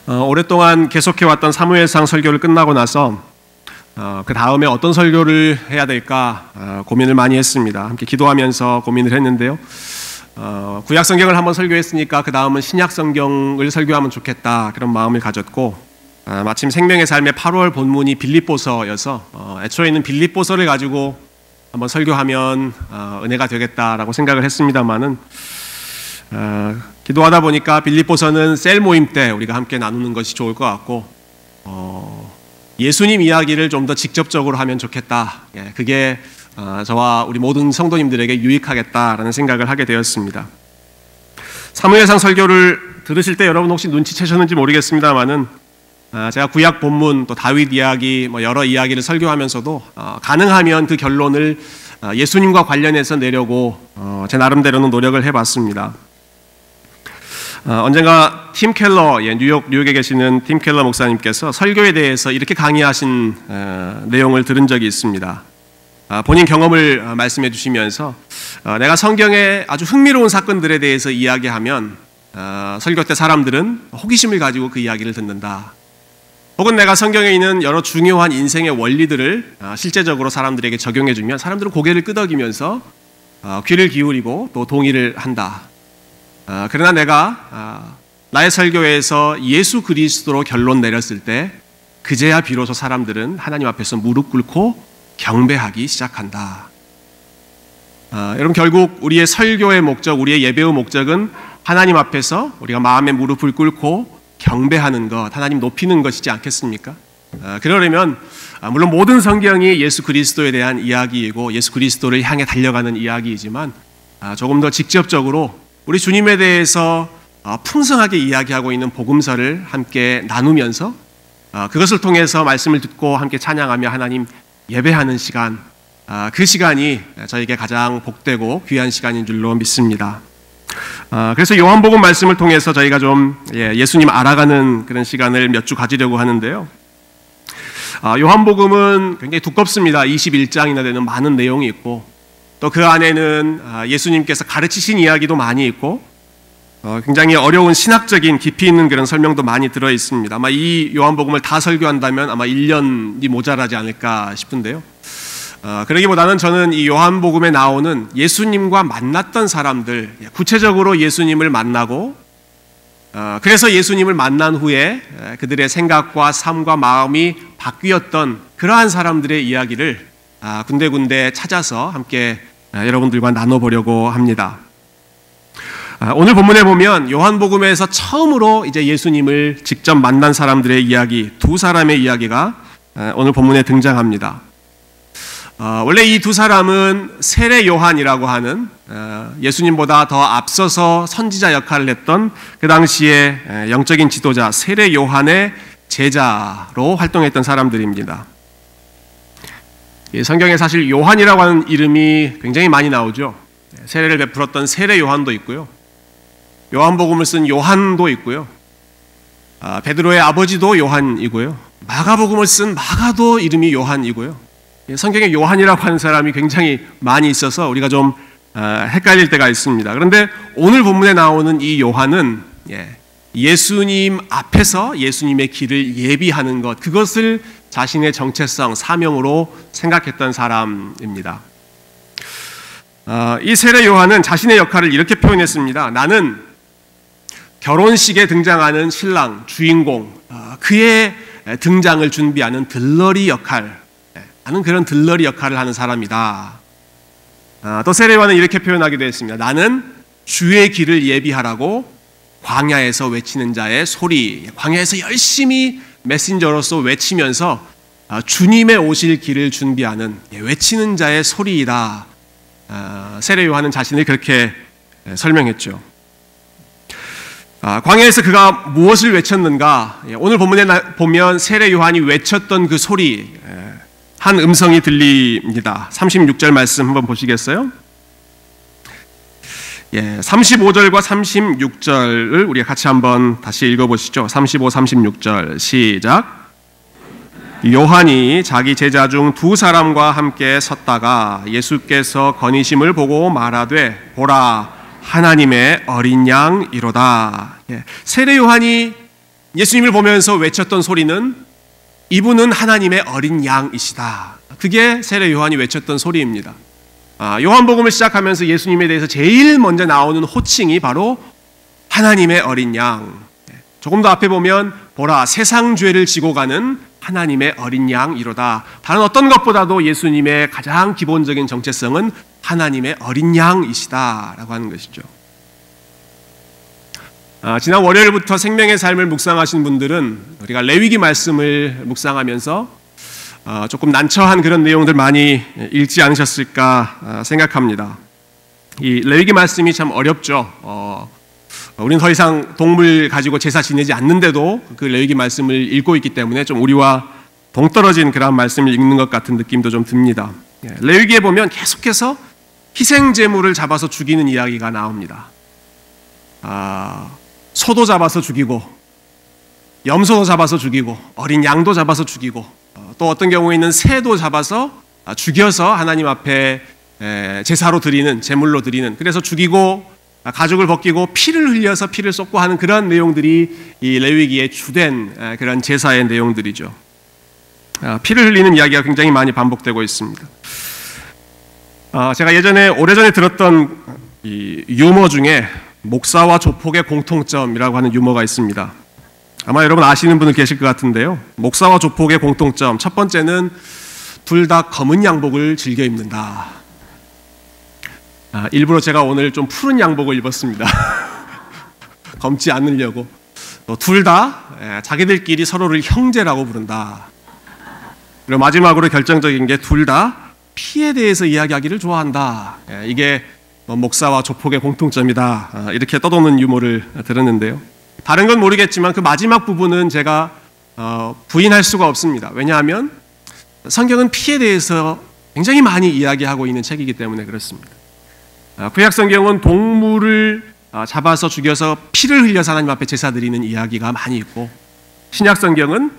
오랫동안 계속해왔던 사무엘상 설교를 끝나고 나서 그 다음에 어떤 설교를 해야 될까 고민을 많이 했습니다. 함께 기도하면서 고민을 했는데요. 구약 성경을 한번 설교했으니까 그 다음은 신약 성경을 설교하면 좋겠다 그런 마음을 가졌고, 마침 생명의 삶의 8월 본문이 빌립보서여서 애초에 있는 빌립보서를 가지고 한번 설교하면 은혜가 되겠다라고 생각을 했습니다만은 기도하다 보니까 빌립보서는 셀 모임 때 우리가 함께 나누는 것이 좋을 것 같고, 예수님 이야기를 좀 더 직접적으로 하면 좋겠다. 그게 저와 우리 모든 성도님들에게 유익하겠다라는 생각을 하게 되었습니다. 사무엘상 설교를 들으실 때 여러분 혹시 눈치채셨는지 모르겠습니다만은 제가 구약 본문 또 다윗 이야기 여러 이야기를 설교하면서도 가능하면 그 결론을 예수님과 관련해서 내려고 제 나름대로는 노력을 해봤습니다. 언젠가 팀 켈러, 뉴욕에 계시는 팀 켈러 목사님께서 설교에 대해서 이렇게 강의하신 내용을 들은 적이 있습니다. 본인 경험을 말씀해 주시면서 내가 성경의 아주 흥미로운 사건들에 대해서 이야기하면 설교 때 사람들은 호기심을 가지고 그 이야기를 듣는다. 혹은 내가 성경에 있는 여러 중요한 인생의 원리들을 실제적으로 사람들에게 적용해 주면 사람들은 고개를 끄덕이면서 귀를 기울이고 또 동의를 한다. 그러나 내가 나의 설교에서 예수 그리스도로 결론 내렸을 때 그제야 비로소 사람들은 하나님 앞에서 무릎 꿇고 경배하기 시작한다. 여러분, 결국 우리의 설교의 목적, 우리의 예배의 목적은 하나님 앞에서 우리가 마음의 무릎을 꿇고 경배하는 것, 하나님 높이는 것이지 않겠습니까? 그러려면 물론 모든 성경이 예수 그리스도에 대한 이야기이고 예수 그리스도를 향해 달려가는 이야기이지만 조금 더 직접적으로 우리 주님에 대해서 풍성하게 이야기하고 있는 복음서를 함께 나누면서 그것을 통해서 말씀을 듣고 함께 찬양하며 하나님 예배하는 시간, 그 시간이 저에게 가장 복되고 귀한 시간인 줄로 믿습니다. 그래서 요한복음 말씀을 통해서 저희가 좀 예수님 알아가는 그런 시간을 몇 주 가지려고 하는데요. 요한복음은 굉장히 두껍습니다. 21장이나 되는 많은 내용이 있고 또 그 안에는 예수님께서 가르치신 이야기도 많이 있고 굉장히 어려운 신학적인 깊이 있는 그런 설명도 많이 들어 있습니다. 아마 이 요한복음을 다 설교한다면 아마 1년이 모자라지 않을까 싶은데요. 그러기보다는 저는 이 요한복음에 나오는 예수님과 만났던 사람들, 구체적으로 예수님을 만나고 그래서 예수님을 만난 후에 그들의 생각과 삶과 마음이 바뀌었던 그러한 사람들의 이야기를 군데군데 찾아서 함께 여러분들과 나눠보려고 합니다. 오늘 본문에 보면 요한복음에서 처음으로 이제 예수님을 직접 만난 사람들의 이야기, 두 사람의 이야기가 오늘 본문에 등장합니다. 원래 이 두 사람은 세례 요한이라고 하는 예수님보다 더 앞서서 선지자 역할을 했던 그 당시의 영적인 지도자 세례 요한의 제자로 활동했던 사람들입니다. 성경에 사실 요한이라고 하는 이름이 굉장히 많이 나오죠. 세례를 베풀었던 세례 요한도 있고요. 요한복음을 쓴 요한도 있고요. 베드로의 아버지도 요한이고요. 마가복음을 쓴 마가도 이름이 요한이고요. 성경에 요한이라고 하는 사람이 굉장히 많이 있어서 우리가 좀 헷갈릴 때가 있습니다. 그런데 오늘 본문에 나오는 이 요한은 예수님 앞에서 예수님의 길을 예비하는 것, 그것을 자신의 정체성, 사명으로 생각했던 사람입니다. 이 세례 요한은 자신의 역할을 이렇게 표현했습니다. 나는 결혼식에 등장하는 신랑, 주인공, 그의 등장을 준비하는 들러리 역할, 나는 그런 들러리 역할을 하는 사람이다. 또 세례 요한은 이렇게 표현하기도 했습니다. 나는 주의 길을 예비하라고 광야에서 외치는 자의 소리, 광야에서 열심히 메신저로서 외치면서 주님의 오실 길을 준비하는 외치는 자의 소리이다. 세례 요한은 자신을 그렇게 설명했죠. 광야에서 그가 무엇을 외쳤는가? 오늘 본문에 보면 세례 요한이 외쳤던 그 소리, 한 음성이 들립니다. 36절 말씀 한번 보시겠어요? 35절과 36절을 우리가 같이 한번 다시 읽어보시죠. 35, 36절 시작. 요한이 자기 제자 중 두 사람과 함께 섰다가 예수께서 거니심을 보고 말하되 보라 하나님의 어린 양이로다. 세례 요한이 예수님을 보면서 외쳤던 소리는 이분은 하나님의 어린 양이시다. 그게 세례 요한이 외쳤던 소리입니다. 요한복음을 시작하면서 예수님에 대해서 제일 먼저 나오는 호칭이 바로 하나님의 어린 양. 조금 더 앞에 보면 보라 세상 죄를 지고 가는 하나님의 어린 양이로다. 다른 어떤 것보다도 예수님의 가장 기본적인 정체성은 하나님의 어린 양이시다라고 하는 것이죠. 지난 월요일부터 생명의 삶을 묵상하신 분들은 우리가 레위기 말씀을 묵상하면서 조금 난처한 그런 내용들 많이 읽지 않으셨을까 생각합니다. 이 레위기 말씀이 참 어렵죠. 우리는 더 이상 동물 가지고 제사 지내지 않는데도 그 레위기 말씀을 읽고 있기 때문에 좀 우리와 동떨어진 그런 말씀을 읽는 것 같은 느낌도 좀 듭니다. 레위기에 보면 계속해서 희생 제물을 잡아서 죽이는 이야기가 나옵니다. 소도 잡아서 죽이고 염소도 잡아서 죽이고 어린 양도 잡아서 죽이고 또 어떤 경우에는 새도 잡아서 죽여서 하나님 앞에 제사로 드리는 제물로 드리는 그래서 죽이고 가죽을 벗기고 피를 흘려서 피를 쏟고 하는 그런 내용들이 이 레위기의 주된 그런 제사의 내용들이죠. 피를 흘리는 이야기가 굉장히 많이 반복되고 있습니다. 제가 오래전에 들었던 이 유머 중에 목사와 조폭의 공통점이라고 하는 유머가 있습니다. 아마 여러분 아시는 분들 계실 것 같은데요. 목사와 조폭의 공통점 첫 번째는 둘 다 검은 양복을 즐겨 입는다. 일부러 제가 오늘 좀 푸른 양복을 입었습니다. 검지 않으려고. 둘 다 자기들끼리 서로를 형제라고 부른다. 그리고 마지막으로 결정적인 게 둘 다 피에 대해서 이야기하기를 좋아한다. 이게 목사와 조폭의 공통점이다. 이렇게 떠도는 유머를 들었는데요. 다른 건 모르겠지만 그 마지막 부분은 제가 부인할 수가 없습니다. 왜냐하면 성경은 피에 대해서 굉장히 많이 이야기하고 있는 책이기 때문에 그렇습니다. 구약 성경은 동물을 잡아서 죽여서 피를 흘려서 하나님 앞에 제사 드리는 이야기가 많이 있고 신약 성경은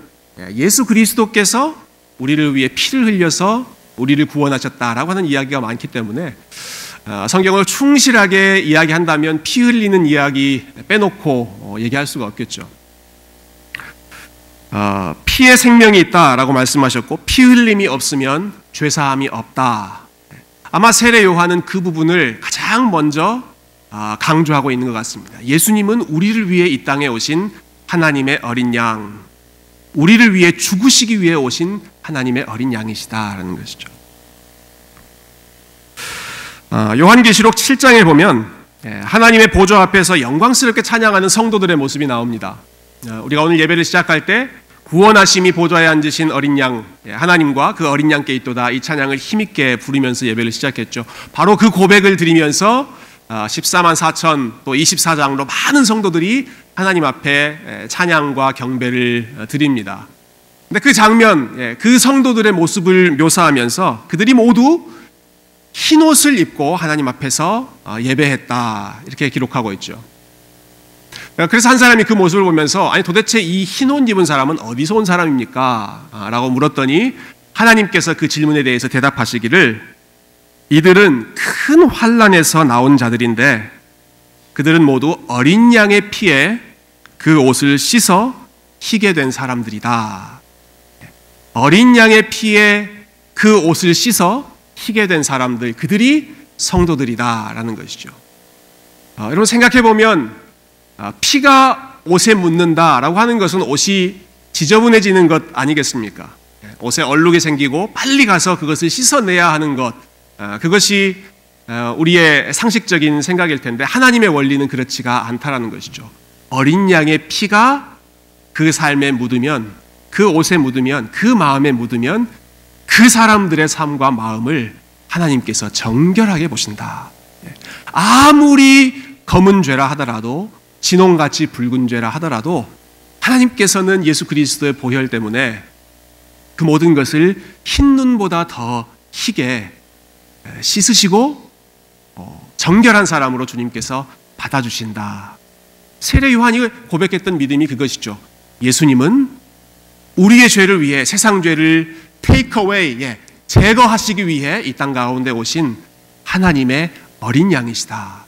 예수 그리스도께서 우리를 위해 피를 흘려서 우리를 구원하셨다라고 하는 이야기가 많기 때문에 성경을 충실하게 이야기한다면 피 흘리는 이야기 빼놓고 얘기할 수가 없겠죠. 피에 생명이 있다라고 말씀하셨고 피 흘림이 없으면 죄사함이 없다. 아마 세례 요한은 그 부분을 가장 먼저 강조하고 있는 것 같습니다. 예수님은 우리를 위해 이 땅에 오신 하나님의 어린 양, 우리를 위해 죽으시기 위해 오신 하나님의 어린 양이시다라는 것이죠. 요한계시록 7장에 보면 하나님의 보좌 앞에서 영광스럽게 찬양하는 성도들의 모습이 나옵니다. 우리가 오늘 예배를 시작할 때 구원하심이 보좌에 앉으신 어린 양 하나님과 그 어린 양께 있도다 이 찬양을 힘있게 부르면서 예배를 시작했죠. 바로 그 고백을 드리면서 14만 4천 또 24장로 많은 성도들이 하나님 앞에 찬양과 경배를 드립니다. 근데 그 장면, 그 성도들의 모습을 묘사하면서 그들이 모두 흰 옷을 입고 하나님 앞에서 예배했다 이렇게 기록하고 있죠. 그래서 한 사람이 그 모습을 보면서 아니 도대체 이 흰 옷 입은 사람은 어디서 온 사람입니까? 라고 물었더니 하나님께서 그 질문에 대해서 대답하시기를 이들은 큰 환난에서 나온 자들인데 그들은 모두 어린 양의 피에 그 옷을 씻어 희게 된 사람들이다. 어린 양의 피에 그 옷을 씻어 희게 된 사람들, 그들이 성도들이다라는 것이죠. 여러분 생각해 보면 피가 옷에 묻는다라고 하는 것은 옷이 지저분해지는 것 아니겠습니까? 옷에 얼룩이 생기고 빨리 가서 그것을 씻어내야 하는 것, 그것이 우리의 상식적인 생각일 텐데 하나님의 원리는 그렇지가 않다라는 것이죠. 어린 양의 피가 그 삶에 묻으면, 그 옷에 묻으면, 그 마음에 묻으면 그 사람들의 삶과 마음을 하나님께서 정결하게 보신다. 아무리 검은 죄라 하더라도, 진홍같이 붉은 죄라 하더라도 하나님께서는 예수 그리스도의 보혈 때문에 그 모든 것을 흰 눈보다 더 희게 씻으시고 정결한 사람으로 주님께서 받아주신다. 세례 요한이 고백했던 믿음이 그것이죠. 예수님은 우리의 죄를 위해, 세상 죄를 take away, 제거하시기 위해 이 땅 가운데 오신 하나님의 어린 양이시다.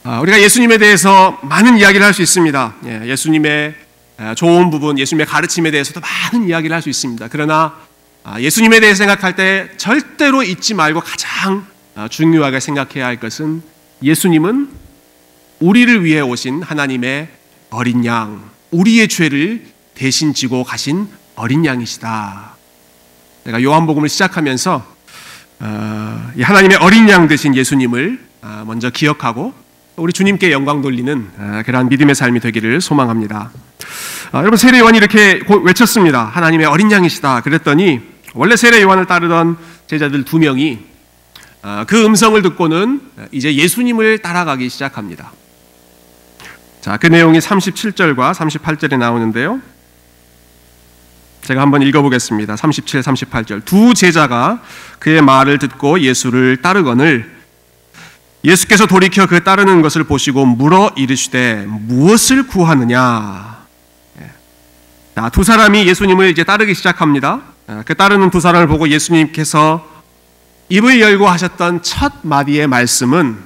우리가 예수님에 대해서 많은 이야기를 할 수 있습니다. 예수님의 좋은 부분, 예수님의 가르침에 대해서도 많은 이야기를 할 수 있습니다. 그러나 예수님에 대해 생각할 때 절대로 잊지 말고 가장 중요하게 생각해야 할 것은 예수님은 우리를 위해 오신 하나님의 어린 양, 우리의 죄를 대신 지고 가신 어린 양이시다. 내가 요한복음을 시작하면서 이 하나님의 어린 양 되신 예수님을 먼저 기억하고 우리 주님께 영광 돌리는 그러한 믿음의 삶이 되기를 소망합니다. 여러분, 세례 요한이 이렇게 외쳤습니다. 하나님의 어린 양이시다. 그랬더니 원래 세례 요한을 따르던 제자들 2명이 그 음성을 듣고는 이제 예수님을 따라가기 시작합니다. 자, 그 내용이 37절과 38절에 나오는데요. 제가 한번 읽어보겠습니다. 37, 38절. 두 제자가 그의 말을 듣고 예수를 따르거늘 예수께서 돌이켜 그 따르는 것을 보시고 물어 이르시되 무엇을 구하느냐. 자, 두 사람이 예수님을 이제 따르기 시작합니다. 그 따르는 두 사람을 보고 예수님께서 입을 열고 하셨던 첫 마디의 말씀은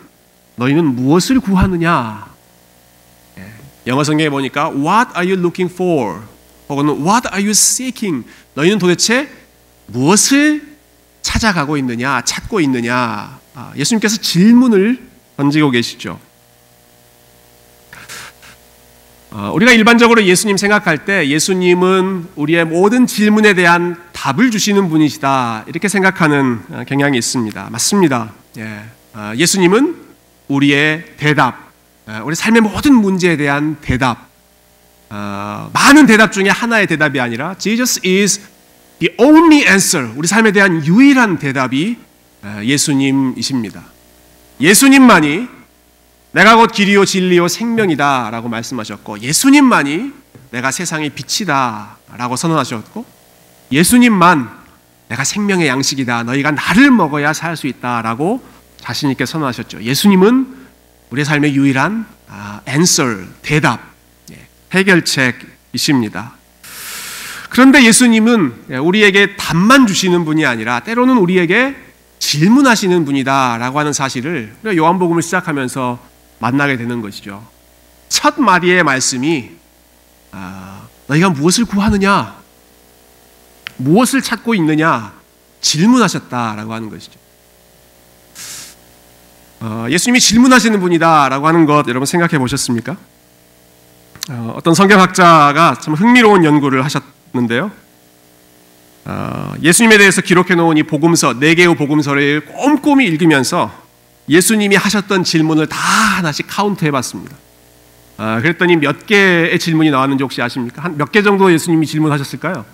너희는 무엇을 구하느냐. 영어 성경에 보니까 What are you looking for? 혹은 What are you seeking? 너희는 도대체 무엇을 찾아가고 있느냐, 찾고 있느냐. 예수님께서 질문을 던지고 계시죠. 우리가 일반적으로 예수님 생각할 때 예수님은 우리의 모든 질문에 대한 답을 주시는 분이시다, 이렇게 생각하는 경향이 있습니다. 맞습니다. 예수님은 우리의 대답, 우리 삶의 모든 문제에 대한 대답, 많은 대답 중에 하나의 대답이 아니라 Jesus is the only answer, 우리 삶에 대한 유일한 대답이 예수님이십니다. 예수님만이 내가 곧 길이요 진리요 생명이다 라고 말씀하셨고, 예수님만이 내가 세상의 빛이다 라고 선언하셨고, 예수님만 내가 생명의 양식이다, 너희가 나를 먹어야 살 수 있다 라고 자신 있게 선언하셨죠. 예수님은 우리의 삶의 유일한 answer, 대답, 해결책이십니다. 그런데 예수님은 우리에게 답만 주시는 분이 아니라 때로는 우리에게 질문하시는 분이다 라고 하는 사실을 우리가 요한복음을 시작하면서 만나게 되는 것이죠. 첫 마디의 말씀이 너희가 무엇을 구하느냐, 무엇을 찾고 있느냐 질문하셨다라고 하는 것이죠. 예수님이 질문하시는 분이다라고 하는 것 여러분 생각해 보셨습니까? 어떤 성경학자가 참 흥미로운 연구를 하셨는데요. 예수님에 대해서 기록해 놓은 이 복음서, 4개의 복음서를 꼼꼼히 읽으면서 예수님이 하셨던 질문을 다 하나씩 카운트해 봤습니다. 그랬더니 몇 개의 질문이 나왔는지 혹시 아십니까? 한 몇 개 정도 예수님이 질문하셨을까요?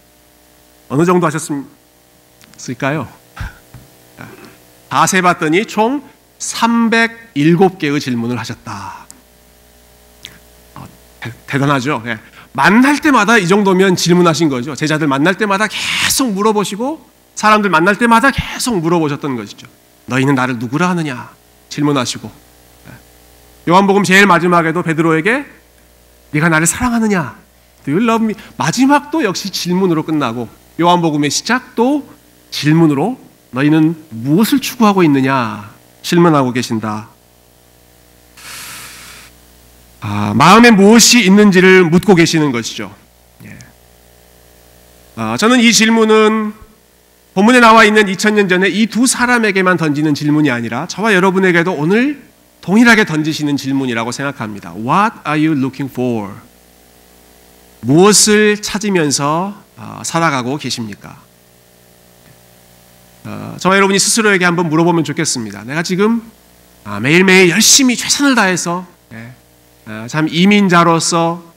어느 정도 하셨을까요? 다 세봤더니 총 307개의 질문을 하셨다. 대단하죠? 만날 때마다 이 정도면 질문하신 거죠. 제자들 만날 때마다 계속 물어보시고 사람들 만날 때마다 계속 물어보셨던 것이죠. 너희는 나를 누구라 하느냐 질문하시고, 요한복음 제일 마지막에도 베드로에게 네가 나를 사랑하느냐, Do you love me? 마지막도 역시 질문으로 끝나고 요한복음의 시작도 질문으로 너희는 무엇을 추구하고 있느냐 질문하고 계신다. 마음에 무엇이 있는지를 묻고 계시는 것이죠. 저는 이 질문은 본문에 나와 있는 2000년 전에 이 두 사람에게만 던지는 질문이 아니라 저와 여러분에게도 오늘 동일하게 던지시는 질문이라고 생각합니다. What are you looking for? 무엇을 찾으면서 살아가고 계십니까? 저와 여러분이 스스로에게 한번 물어보면 좋겠습니다. 내가 지금 매일매일 열심히 최선을 다해서 참 이민자로서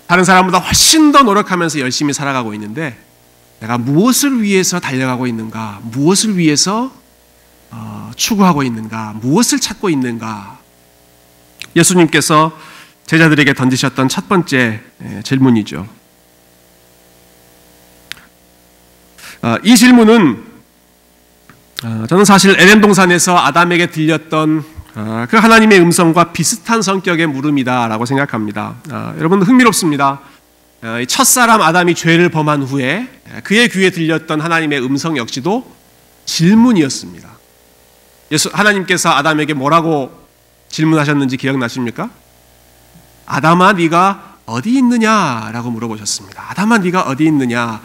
다른 사람보다 훨씬 더 노력하면서 열심히 살아가고 있는데 내가 무엇을 위해서 달려가고 있는가, 무엇을 위해서 추구하고 있는가, 무엇을 찾고 있는가. 예수님께서 제자들에게 던지셨던 첫 번째 질문이죠. 이 질문은 저는 사실 에덴 동산에서 아담에게 들렸던 그 하나님의 음성과 비슷한 성격의 물음이다라고 생각합니다. 여러분 흥미롭습니다. 첫사람 아담이 죄를 범한 후에 그의 귀에 들렸던 하나님의 음성 역시도 질문이었습니다. 하나님께서 아담에게 뭐라고 질문하셨는지 기억나십니까? 아담아 네가 어디 있느냐라고 물어보셨습니다. 아담아 네가 어디 있느냐?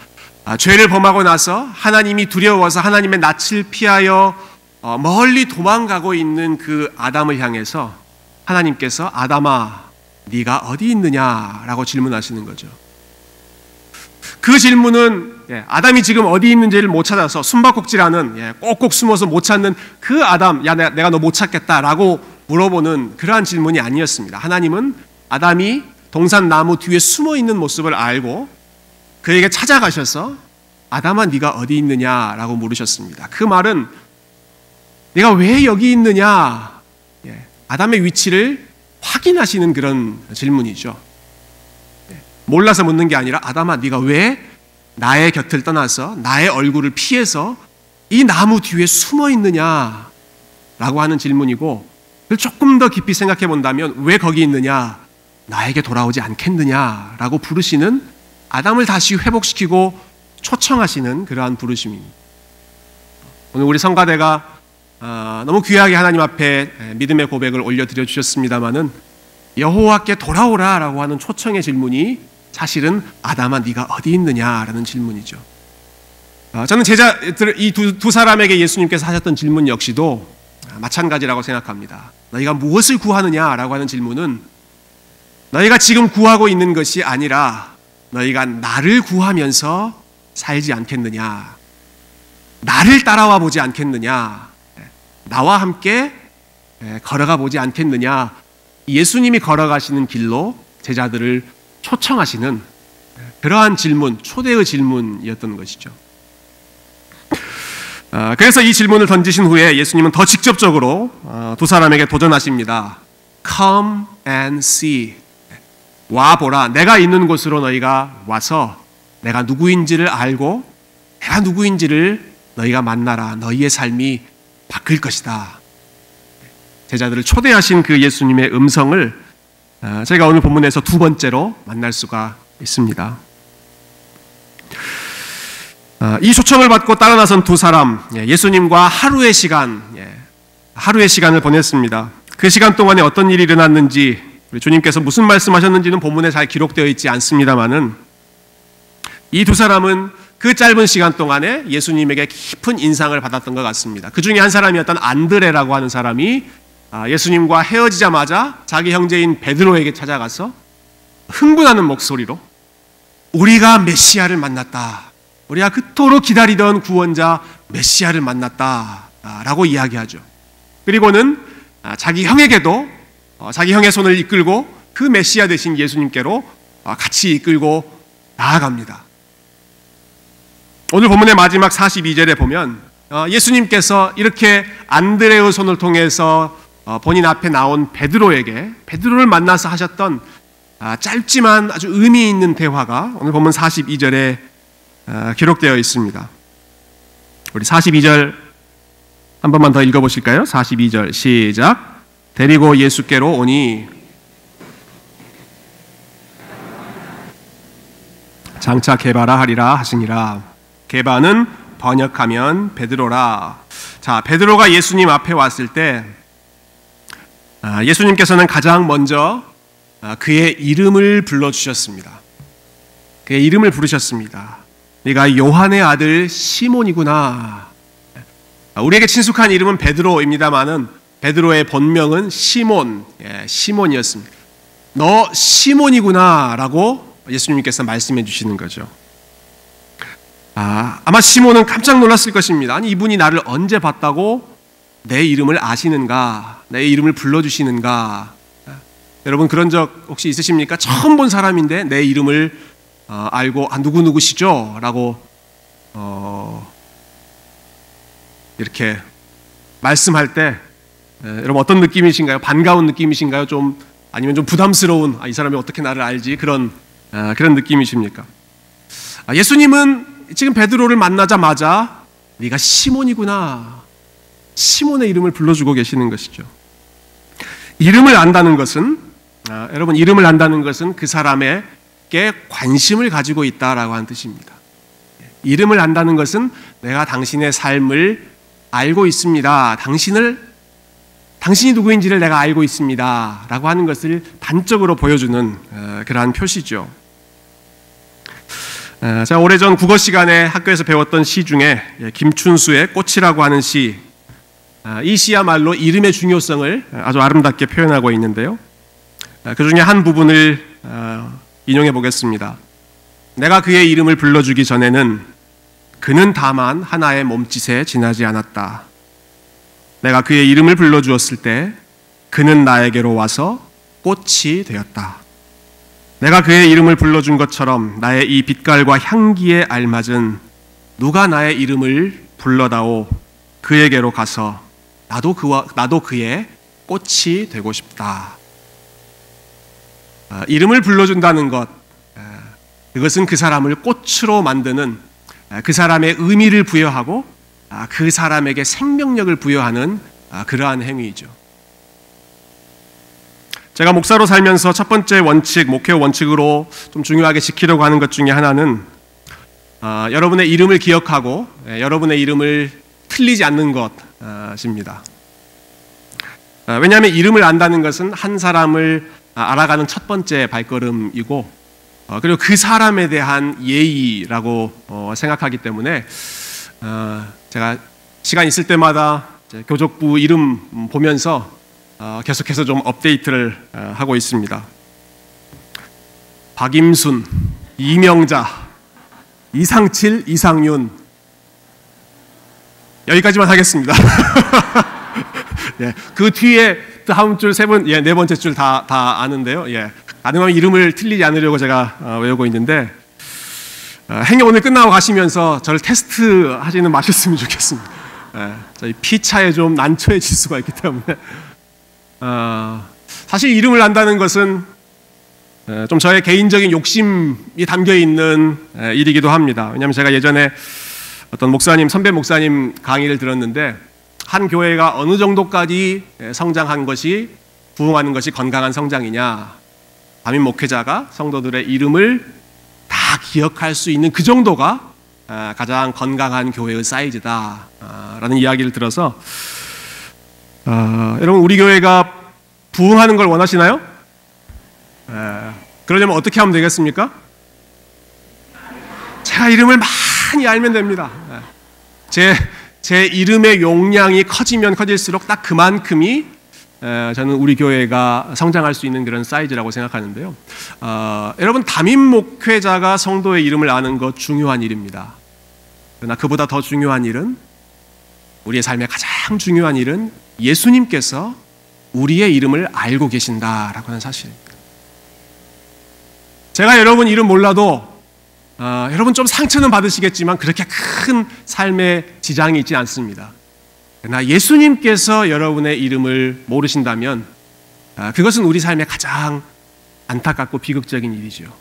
죄를 범하고 나서 하나님이 두려워서 하나님의 낯을 피하여 멀리 도망가고 있는 그 아담을 향해서 하나님께서 아담아 네가 어디 있느냐라고 질문하시는 거죠. 그 질문은 아담이 지금 어디 있는지를 못 찾아서 숨바꼭질하는 꼭꼭 숨어서 못 찾는 그 아담, 야 내가 너 못 찾겠다라고 물어보는 그러한 질문이 아니었습니다. 하나님은 아담이 동산나무 뒤에 숨어 있는 모습을 알고 그에게 찾아가셔서 아담아 네가 어디 있느냐라고 물으셨습니다. 그 말은 네가 왜 여기 있느냐, 아담의 위치를 확인하시는 그런 질문이죠. 몰라서 묻는 게 아니라 아담아 네가 왜 나의 곁을 떠나서 나의 얼굴을 피해서 이 나무 뒤에 숨어 있느냐라고 하는 질문이고, 그걸 조금 더 깊이 생각해 본다면 왜 거기 있느냐, 나에게 돌아오지 않겠느냐라고 부르시는, 아담을 다시 회복시키고 초청하시는 그러한 부르심입니다. 오늘 우리 성가대가 너무 귀하게 하나님 앞에 믿음의 고백을 올려드려 주셨습니다마는 여호와께 돌아오라라고 하는 초청의 질문이 사실은 아담아 네가 어디 있느냐라는 질문이죠. 저는 제자들 이 두 사람에게 예수님께서 하셨던 질문 역시도 마찬가지라고 생각합니다. 너희가 무엇을 구하느냐라고 하는 질문은 너희가 지금 구하고 있는 것이 아니라 너희가 나를 구하면서 살지 않겠느냐, 나를 따라와 보지 않겠느냐, 나와 함께 걸어가 보지 않겠느냐, 예수님이 걸어가시는 길로 제자들을 초청하시는 그러한 질문, 초대의 질문이었던 것이죠. 그래서 이 질문을 던지신 후에 예수님은 더 직접적으로 두 사람에게 도전하십니다. Come and see. 와보라. 내가 있는 곳으로 너희가 와서 내가 누구인지를 알고 내가 누구인지를 너희가 만나라. 너희의 삶이 바뀔 것이다. 제자들을 초대하신 그 예수님의 음성을 제가 오늘 본문에서 두 번째로 만날 수가 있습니다. 이 초청을 받고 따라 나선 두 사람, 예수님과 하루의 시간을 보냈습니다. 그 시간 동안에 어떤 일이 일어났는지, 우리 주님께서 무슨 말씀하셨는지는 본문에 잘 기록되어 있지 않습니다만은 이 두 사람은 그 짧은 시간 동안에 예수님에게 깊은 인상을 받았던 것 같습니다. 그 중에 한 사람이었던 안드레라고 하는 사람이 예수님과 헤어지자마자 자기 형제인 베드로에게 찾아가서 흥분하는 목소리로 우리가 메시아를 만났다, 우리가 그토록 기다리던 구원자 메시아를 만났다 라고 이야기하죠. 그리고는 자기 형에게도 자기 형의 손을 이끌고 그 메시아 되신 예수님께로 같이 이끌고 나아갑니다. 오늘 본문의 마지막 42절에 보면 예수님께서 이렇게 안드레의 손을 통해서 본인 앞에 나온 베드로를 만나서 하셨던 짧지만 아주 의미 있는 대화가 오늘 본문 42절에 기록되어 있습니다. 우리 42절 한 번만 더 읽어보실까요? 42절 시작. 데리고 예수께로 오니 장차 게바라 하리라 하시니라. 게바는 번역하면 베드로라. 자, 베드로가 예수님 앞에 왔을 때 예수님께서는 가장 먼저 그의 이름을 불러주셨습니다. 그의 이름을 부르셨습니다. 네가 요한의 아들 시몬이구나. 우리에게 친숙한 이름은 베드로입니다마는 베드로의 본명은 시몬이었습니다. 너 시몬이구나 라고 예수님께서 말씀해 주시는 거죠. 아마 시몬은 깜짝 놀랐을 것입니다. 아니 이분이 나를 언제 봤다고 내 이름을 아시는가, 내 이름을 불러주시는가. 여러분 그런 적 혹시 있으십니까? 처음 본 사람인데 내 이름을 알고 누구시죠? 라고 이렇게 말씀할 때 여러분 어떤 느낌이신가요? 반가운 느낌이신가요? 아니면 좀 부담스러운, 이 사람이 어떻게 나를 알지? 그런 느낌이십니까? 예수님은 지금 베드로를 만나자마자 네가 시몬이구나, 시몬의 이름을 불러주고 계시는 것이죠. 이름을 안다는 것은 여러분 이름을 안다는 것은 그 사람에게 관심을 가지고 있다라고 하는 뜻입니다. 이름을 안다는 것은 내가 당신의 삶을 알고 있습니다. 당신이 누구인지를 내가 알고 있습니다. 라고 하는 것을 단적으로 보여주는 그러한 표시죠. 제가 오래전 국어 시간에 학교에서 배웠던 시 중에 김춘수의 꽃이라고 하는 시, 이 시야말로 이름의 중요성을 아주 아름답게 표현하고 있는데요. 그 중에 한 부분을 인용해 보겠습니다. 내가 그의 이름을 불러주기 전에는 그는 다만 하나의 몸짓에 지나지 않았다. 내가 그의 이름을 불러주었을 때 그는 나에게로 와서 꽃이 되었다. 내가 그의 이름을 불러준 것처럼 나의 이 빛깔과 향기에 알맞은 누가 나의 이름을 불러다오 그에게로 가서 나도 그의 꽃이 되고 싶다. 이름을 불러준다는 것, 그것은 그 사람을 꽃으로 만드는, 그 사람의 의미를 부여하고 그 사람에게 생명력을 부여하는 그러한 행위이죠. 제가 목사로 살면서 첫 번째 원칙, 목회 원칙으로 좀 중요하게 지키려고 하는 것 중에 하나는 여러분의 이름을 기억하고 여러분의 이름을 틀리지 않는 것입니다. 왜냐하면 이름을 안다는 것은 한 사람을 알아가는 첫 번째 발걸음이고, 그리고 그 사람에 대한 예의라고 생각하기 때문에 제가 시간 있을 때마다 교족부 이름 보면서 계속해서 좀 업데이트를 하고 있습니다. 박임순, 이명자, 이상칠, 이상윤, 여기까지만 하겠습니다. 예, 그 뒤에 다음 줄 네 번째 줄 다 아는데요. 예, 가능하면 이름을 틀리지 않으려고 제가 외우고 있는데, 행여 오늘 끝나고 가시면서 저를 테스트 하지는 마셨으면 좋겠습니다. 예, 저희 피차에 좀 난처해질 수가 있기 때문에. 사실 이름을 안다는 것은 좀 저의 개인적인 욕심이 담겨 있는 일이기도 합니다. 왜냐하면 제가 예전에 어떤 선배 목사님 강의를 들었는데, 한 교회가 어느 정도까지 성장한 것이, 부흥하는 것이 건강한 성장이냐, 담임 목회자가 성도들의 이름을 다 기억할 수 있는 그 정도가 가장 건강한 교회의 사이즈다 라는 이야기를 들어서, 여러분, 우리 교회가 부흥하는 걸 원하시나요? 그러려면 어떻게 하면 되겠습니까? 제가 이름을 많이 알면 됩니다. 제 이름의 용량이 커지면 커질수록 딱 그만큼이 저는 우리 교회가 성장할 수 있는 그런 사이즈라고 생각하는데요. 여러분, 담임 목회자가 성도의 이름을 아는 것 중요한 일입니다. 그러나 그보다 더 중요한 일은, 우리의 삶의 가장 중요한 일은 예수님께서 우리의 이름을 알고 계신다라고 하는 사실입니다. 제가 여러분 이름 몰라도 여러분 좀 상처는 받으시겠지만 그렇게 큰 삶의 지장이 있지 않습니다. 그러나 예수님께서 여러분의 이름을 모르신다면 그것은 우리 삶의 가장 안타깝고 비극적인 일이죠.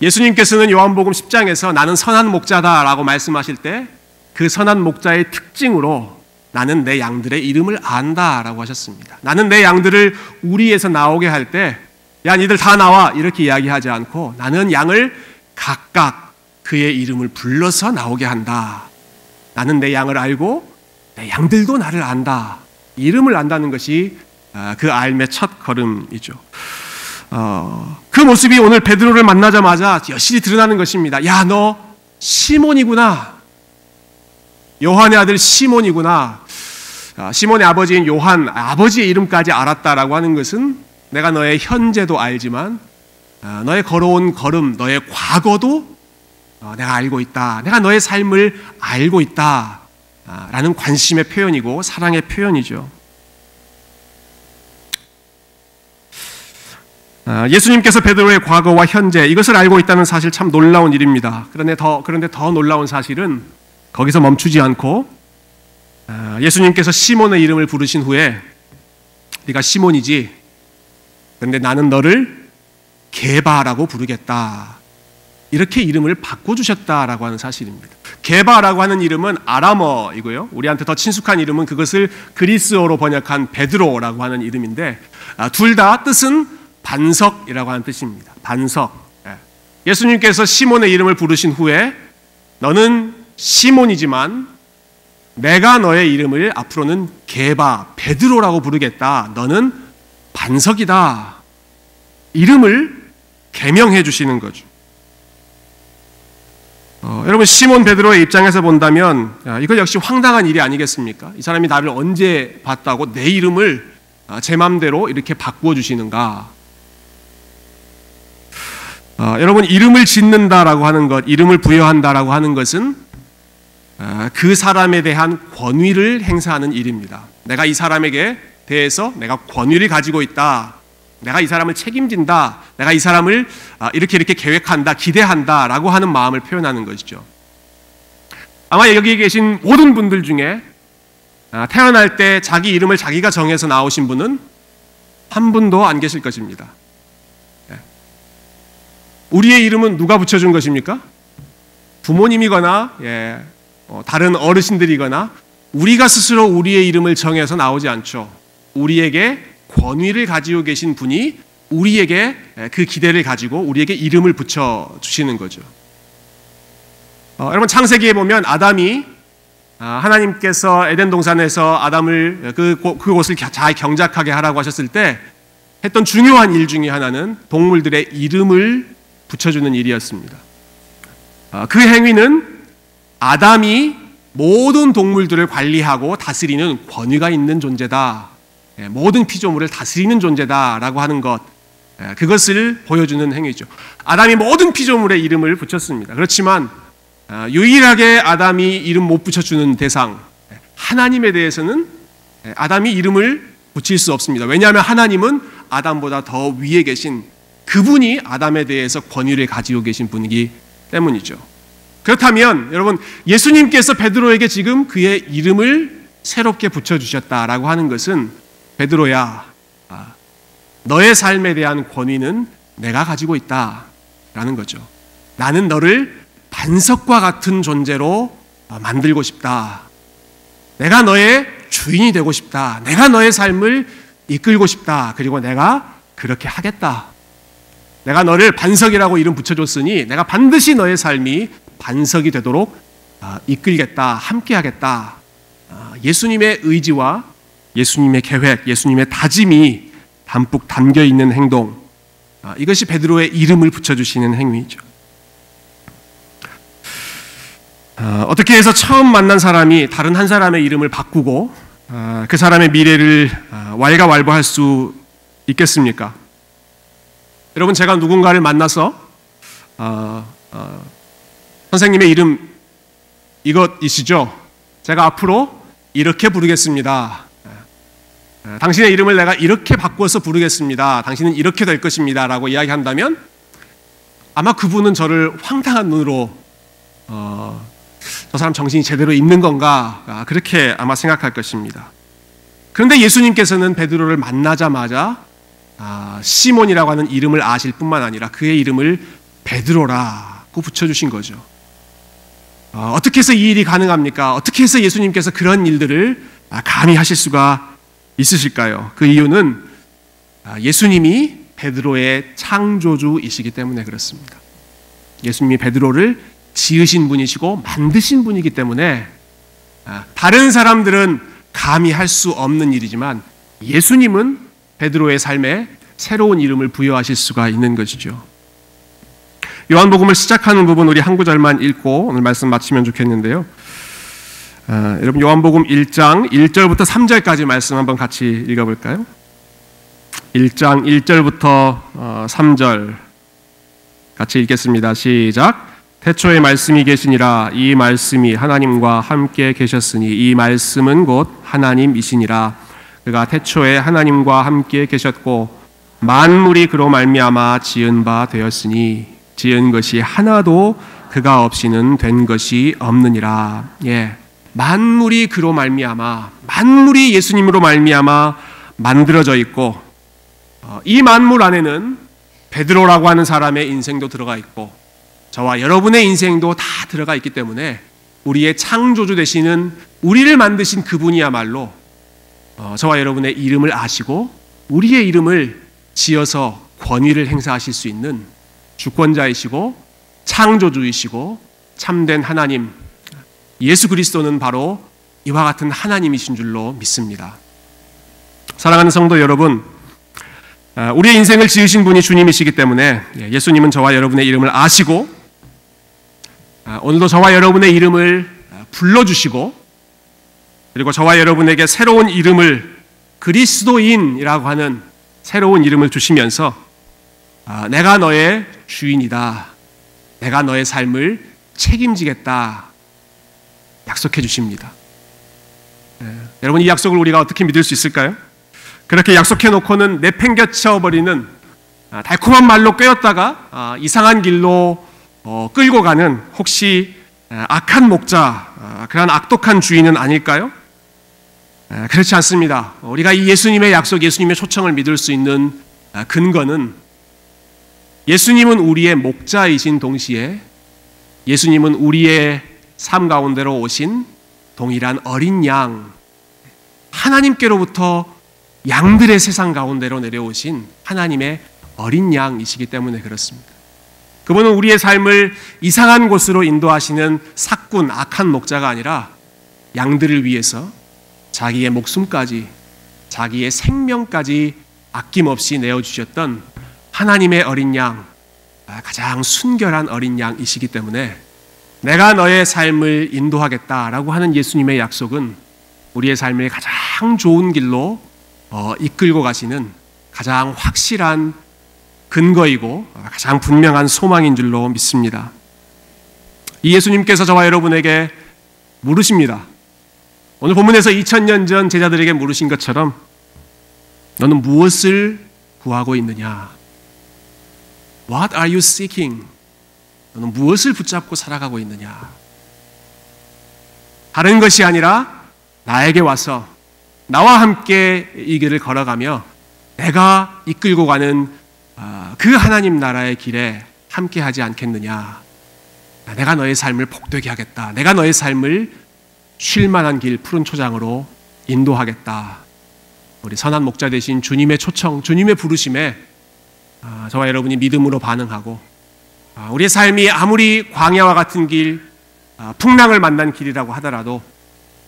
예수님께서는 요한복음 10장에서 나는 선한 목자다라고 말씀하실 때 그 선한 목자의 특징으로 나는 내 양들의 이름을 안다라고 하셨습니다. 나는 내 양들을 우리에서 나오게 할 때 야, 니들 다 나와 이렇게 이야기하지 않고 나는 양을 각각 그의 이름을 불러서 나오게 한다. 나는 내 양을 알고 내 양들도 나를 안다. 이름을 안다는 것이 그 알의 첫 걸음이죠. 그 모습이 오늘 베드로를 만나자마자 여실히 드러나는 것입니다. 야, 너 시몬이구나. 요한의 아들 시몬이구나. 시몬의 아버지인 요한, 아버지의 이름까지 알았다라고 하는 것은 내가 너의 현재도 알지만 너의 걸어온 걸음, 너의 과거도 내가 알고 있다. 내가 너의 삶을 알고 있다. 라는 관심의 표현이고 사랑의 표현이죠. 예수님께서 베드로의 과거와 현재, 이것을 알고 있다는 사실 참 놀라운 일입니다. 그런데 더 놀라운 사실은 거기서 멈추지 않고 예수님께서 시몬의 이름을 부르신 후에 네가 시몬이지, 그런데 나는 너를 게바라고 부르겠다. 이렇게 이름을 바꿔주셨다라고 하는 사실입니다. 게바라고 하는 이름은 아람어이고요. 우리한테 더 친숙한 이름은 그것을 그리스어로 번역한 베드로라고 하는 이름인데, 둘 다 뜻은 반석이라고 하는 뜻입니다. 반석. 예수님께서 시몬의 이름을 부르신 후에 너는 시몬이지만 내가 너의 이름을 앞으로는 게바, 베드로라고 부르겠다. 너는 반석이다. 이름을 개명해 주시는 거죠. 여러분, 시몬 베드로의 입장에서 본다면 이거 역시 황당한 일이 아니겠습니까? 이 사람이 나를 언제 봤다고 내 이름을 제 맘대로 이렇게 바꾸어 주시는가? 여러분, 이름을 짓는다라고 하는 것, 이름을 부여한다라고 하는 것은 그 사람에 대한 권위를 행사하는 일입니다. 내가 이 사람에게 대해서 내가 권위를 가지고 있다. 내가 이 사람을 책임진다. 내가 이 사람을 이렇게 계획한다, 기대한다 라고 하는 마음을 표현하는 것이죠. 아마 여기 계신 모든 분들 중에 태어날 때 자기 이름을 자기가 정해서 나오신 분은 한 분도 안 계실 것입니다. 우리의 이름은 누가 붙여준 것입니까? 부모님이거나 다른 어르신들이거나 우리가 스스로 우리의 이름을 정해서 나오지 않죠. 우리에게 권위를 가지고 계신 분이 우리에게 그 기대를 가지고 우리에게 이름을 붙여주시는 거죠. 여러분, 창세기에 보면 아담이 하나님께서 에덴 동산에서 아담을 그곳을 잘 경작하게 하라고 하셨을 때 했던 중요한 일 중에 하나는 동물들의 이름을 붙여주는 일이었습니다. 그 행위는 아담이 모든 동물들을 관리하고 다스리는 권위가 있는 존재다. 모든 피조물을 다스리는 존재다라고 하는 것, 그것을 보여주는 행위죠. 아담이 모든 피조물의 이름을 붙였습니다. 그렇지만 유일하게 아담이 이름 못 붙여주는 대상, 하나님에 대해서는 아담이 이름을 붙일 수 없습니다. 왜냐하면 하나님은 아담보다 더 위에 계신 그분이 아담에 대해서 권위를 가지고 계신 분이기 때문이죠. 그렇다면 여러분, 예수님께서 베드로에게 지금 그의 이름을 새롭게 붙여주셨다라고 하는 것은 베드로야, 너의 삶에 대한 권위는 내가 가지고 있다라는 거죠. 나는 너를 반석과 같은 존재로 만들고 싶다. 내가 너의 주인이 되고 싶다. 내가 너의 삶을 이끌고 싶다. 그리고 내가 그렇게 하겠다. 내가 너를 반석이라고 이름 붙여줬으니 내가 반드시 너의 삶이 반석이 되도록 이끌겠다. 함께하겠다. 예수님의 의지와 예수님의 계획, 예수님의 다짐이 담뿍 담겨있는 행동, 이것이 베드로의 이름을 붙여주시는 행위이죠. 어떻게 해서 처음 만난 사람이 다른 한 사람의 이름을 바꾸고 그 사람의 미래를 왈가왈부할 수 있겠습니까? 여러분, 제가 누군가를 만나서 선생님의 이름 이것이시죠? 제가 앞으로 이렇게 부르겠습니다. 당신의 이름을 내가 이렇게 바꿔서 부르겠습니다. 당신은 이렇게 될 것입니다. 라고 이야기한다면 아마 그분은 저를 황당한 눈으로 저 사람 정신이 제대로 있는 건가, 그렇게 아마 생각할 것입니다. 그런데 예수님께서는 베드로를 만나자마자 시몬이라고 하는 이름을 아실 뿐만 아니라 그의 이름을 베드로라고 붙여주신 거죠. 어떻게 해서 이 일이 가능합니까? 어떻게 해서 예수님께서 그런 일들을 감히 하실 수가 있으실까요? 그 이유는 예수님이 베드로의 창조주이시기 때문에 그렇습니다. 예수님이 베드로를 지으신 분이시고 만드신 분이기 때문에 다른 사람들은 감히 할 수 없는 일이지만 예수님은 베드로의 삶에 새로운 이름을 부여하실 수가 있는 것이죠. 요한복음을 시작하는 부분 우리 한 구절만 읽고 오늘 말씀 마치면 좋겠는데요. 여러분, 요한복음 1장 1절부터 3절까지 말씀 한번 같이 읽어볼까요? 1장 1절부터 3절 같이 읽겠습니다. 시작. 태초에 말씀이 계시니라. 이 말씀이 하나님과 함께 계셨으니 이 말씀은 곧 하나님이시니라. 그가 태초에 하나님과 함께 계셨고 만물이 그로 말미암아 지은 바 되었으니 지은 것이 하나도 그가 없이는 된 것이 없느니라. 만물이 그로 말미암아, 만물이 예수님으로 말미암아 만들어져 있고 이 만물 안에는 베드로라고 하는 사람의 인생도 들어가 있고 저와 여러분의 인생도 다 들어가 있기 때문에 우리의 창조주 되시는, 우리를 만드신 그분이야말로 저와 여러분의 이름을 아시고 우리의 이름을 지어서 권위를 행사하실 수 있는 주권자이시고 창조주이시고 참된 하나님 예수 그리스도는 바로 이와 같은 하나님이신 줄로 믿습니다. 사랑하는 성도 여러분, 우리의 인생을 지으신 분이 주님이시기 때문에 예수님은 저와 여러분의 이름을 아시고 오늘도 저와 여러분의 이름을 불러주시고 그리고 저와 여러분에게 새로운 이름을 그리스도인이라고 하는 새로운 이름을 주시면서 내가 너의 주인이다. 내가 너의 삶을 책임지겠다. 약속해 주십니다. 여러분 이 약속을 우리가 어떻게 믿을 수 있을까요? 그렇게 약속해 놓고는 내팽개쳐 버리는 달콤한 말로 꿰었다가 이상한 길로 끌고 가는 혹시 악한 목자, 그런 악독한 주인은 아닐까요? 그렇지 않습니다. 우리가 이 예수님의 약속, 예수님의 초청을 믿을 수 있는 근거는 예수님은 우리의 목자이신 동시에 예수님은 우리의 삶 가운데로 오신 동일한 어린 양, 하나님께로부터 양들의 세상 가운데로 내려오신 하나님의 어린 양이시기 때문에 그렇습니다. 그분은 우리의 삶을 이상한 곳으로 인도하시는 사꾼, 악한 목자가 아니라 양들을 위해서 자기의 목숨까지, 자기의 생명까지 아낌없이 내어주셨던 하나님의 어린 양, 가장 순결한 어린 양이시기 때문에 내가 너의 삶을 인도하겠다라고 하는 예수님의 약속은 우리의 삶을 가장 좋은 길로 이끌고 가시는 가장 확실한 근거이고 가장 분명한 소망인 줄로 믿습니다. 이 예수님께서 저와 여러분에게 물으십니다. 오늘 본문에서 2000년 전 제자들에게 물으신 것처럼 너는 무엇을 구하고 있느냐? What are you seeking? 너는 무엇을 붙잡고 살아가고 있느냐? 다른 것이 아니라 나에게 와서 나와 함께 이 길을 걸어가며 내가 이끌고 가는 그 하나님 나라의 길에 함께 하지 않겠느냐? 내가 너의 삶을 복되게 하겠다. 내가 너의 삶을 쉴만한 길, 푸른 초장으로 인도하겠다. 우리 선한 목자 되신 주님의 초청, 주님의 부르심에 저와 여러분이 믿음으로 반응하고 우리의 삶이 아무리 광야와 같은 길, 풍랑을 만난 길이라고 하더라도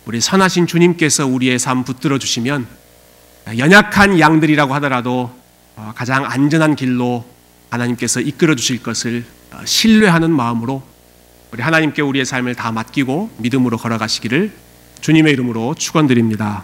우리 선하신 주님께서 우리의 삶 붙들어 주시면 연약한 양들이라고 하더라도 가장 안전한 길로 하나님께서 이끌어 주실 것을 신뢰하는 마음으로 우리 하나님께 우리의 삶을 다 맡기고 믿음으로 걸어가시기를 주님의 이름으로 축원드립니다.